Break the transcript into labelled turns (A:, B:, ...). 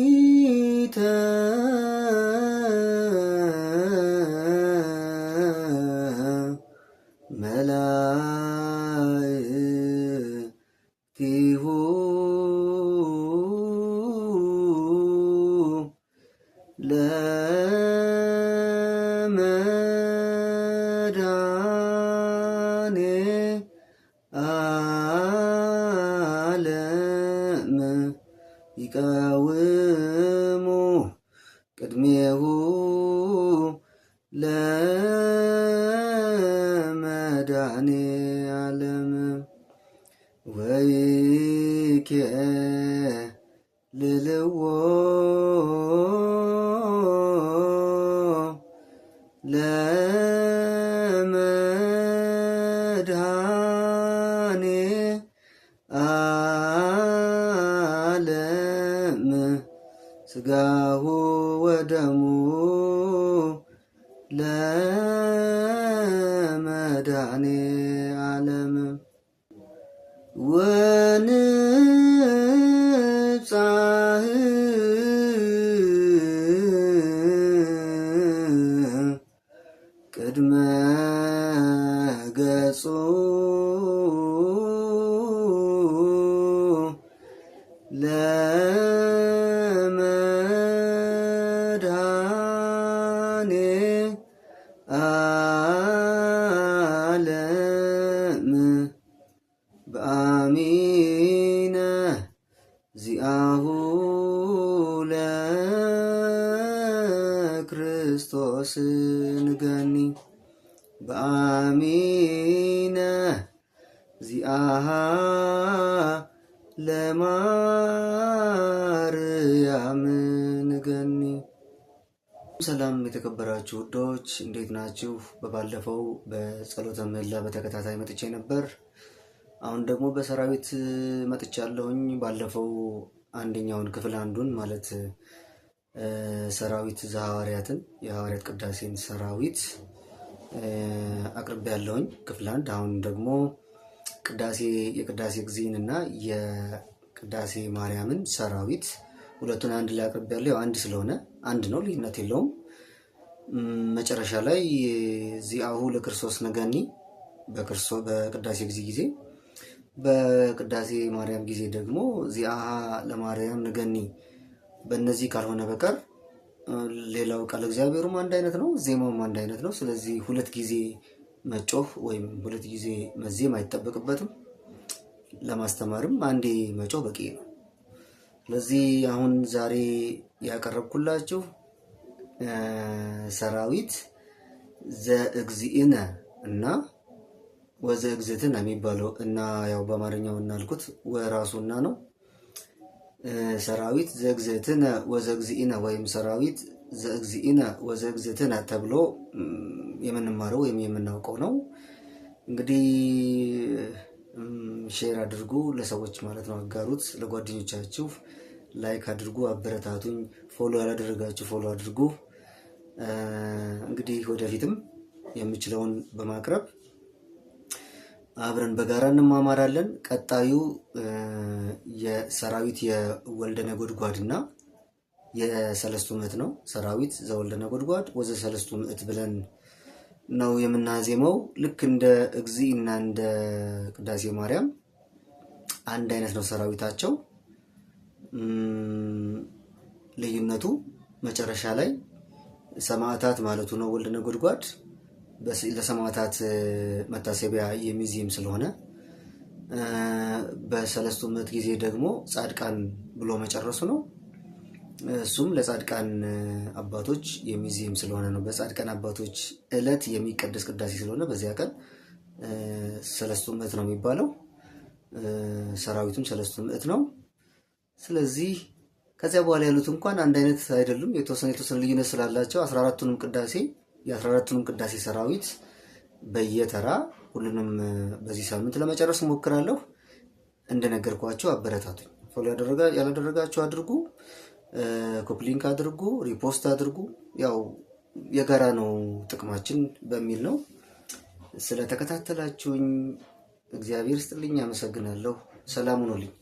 A: ሰራዊተ መላእክቲሁ ለመድኃኔ ዓለም ይቃወሙ ቅድሜሁ ለመድኃኔ ዓለም ወይኬልልዎ ለመድኃኔ ዓለም ሥጋሁ ወደሙ ለመድኃኔ ዓለም ወንጻሕ ቅድመ ገጹ ለመድኃኔ ዓለም በአሚነ ዚአሁ ለክርስቶስ ንገኒ በአሚነ ዚአሃ ለማርያም ንገኒ። ሰላም የተከበራችሁ ውዶች እንዴት ናችሁ? በባለፈው በጸሎተ ምህላ በተከታታይ መጥቼ ነበር። አሁን ደግሞ በሰራዊት መጥቻለሁኝ። ባለፈው አንደኛውን ክፍል አንዱን ማለት ሰራዊት ዘሐዋርያትን የሐዋርያት ቅዳሴን ሰራዊት አቅርቤያለሁኝ ክፍል አንድ። አሁን ደግሞ የቅዳሴ ጊዜን እና የቅዳሴ ማርያምን ሰራዊት ሁለቱን አንድ ላይ አቅርቤያለሁ። አንድ ስለሆነ አንድ ነው፣ ልዩነት የለውም። መጨረሻ ላይ ዚአሁ ለክርስቶስ ንገኒ በቅዳሴ ጊዜ በቅዳሴ ማርያም ጊዜ ደግሞ ዚአሃ ለማርያም ንገኒ። በእነዚህ ካልሆነ በቀር ሌላው ቃል እግዚአብሔሩም አንድ አይነት ነው፣ ዜማውም አንድ አይነት ነው። ስለዚህ ሁለት ጊዜ መጮህ ወይም ሁለት ጊዜ መዜም አይጠበቅበትም። ለማስተማርም አንዴ መጮህ በቂ ነው። ስለዚህ አሁን ዛሬ ያቀረብኩላችሁ ሰራዊት ዘእግዚእነ እና ወዘእግዝእትነ የሚባለው እና ያው በአማርኛው እናልኩት ወራሱና ነው። ሰራዊት ዘእግዝእትነ ወዘእግዚእነ ወይም ሰራዊት ዘእግዚእነ ወዘእግዝእትነ ተብሎ የምንማረው ወይም የምናውቀው ነው። እንግዲህ ሼር አድርጉ ለሰዎች ማለት ነው፣ አጋሩት ለጓደኞቻችሁ፣ ላይክ አድርጉ፣ አበረታቱኝ። ፎሎ ያላደረጋችሁ ፎሎ አድርጉ። እንግዲህ ወደፊትም የምችለውን በማቅረብ አብረን በጋራ እንማማራለን። ቀጣዩ የሰራዊት የወልደ ነጎድጓድና የሰለስቱ ምዕት ነው። ሰራዊት ዘወልደ ነጎድጓድ ወዘሰለስቱ ምዕት ብለን ነው የምናዜመው። ልክ እንደ እግዚእ እና እንደ ቅዳሴ ማርያም አንድ አይነት ነው ሰራዊታቸው። ልዩነቱ መጨረሻ ላይ ሰማዕታት ማለቱ ነው ወልደ ነጎድጓድ ለሰማዕታት መታሰቢያ የሚዜም ስለሆነ፣ በሰለስቱ ምዕት ጊዜ ደግሞ ጻድቃን ብሎ መጨረሱ ነው። እሱም ለጻድቃን አባቶች የሚዜም ስለሆነ ነው። በጻድቃን አባቶች ዕለት የሚቀደስ ቅዳሴ ስለሆነ በዚያ ቀን ሰለስቱ ምዕት ነው የሚባለው። ሰራዊቱም ሰለስቱ ምዕት ነው። ስለዚህ ከዚያ በኋላ ያሉት እንኳን አንድ አይነት አይደሉም። የተወሰነ ልዩነት ስላላቸው የ14ቱንም ቅዳሴ ሰራዊት በየተራ ሁሉንም በዚህ ሳምንት ለመጨረስ እሞክራለሁ። እንደነገርኳችሁ አበረታቱኝ። ፎሎ ያላደረጋችሁ አድርጉ፣ ኮፕሊንክ አድርጉ፣ ሪፖስት አድርጉ። ያው የጋራ ነው ጥቅማችን በሚል ነው። ስለተከታተላችሁኝ እግዚአብሔር ይስጥልኝ። አመሰግናለሁ። ሰላም ሁኑልኝ።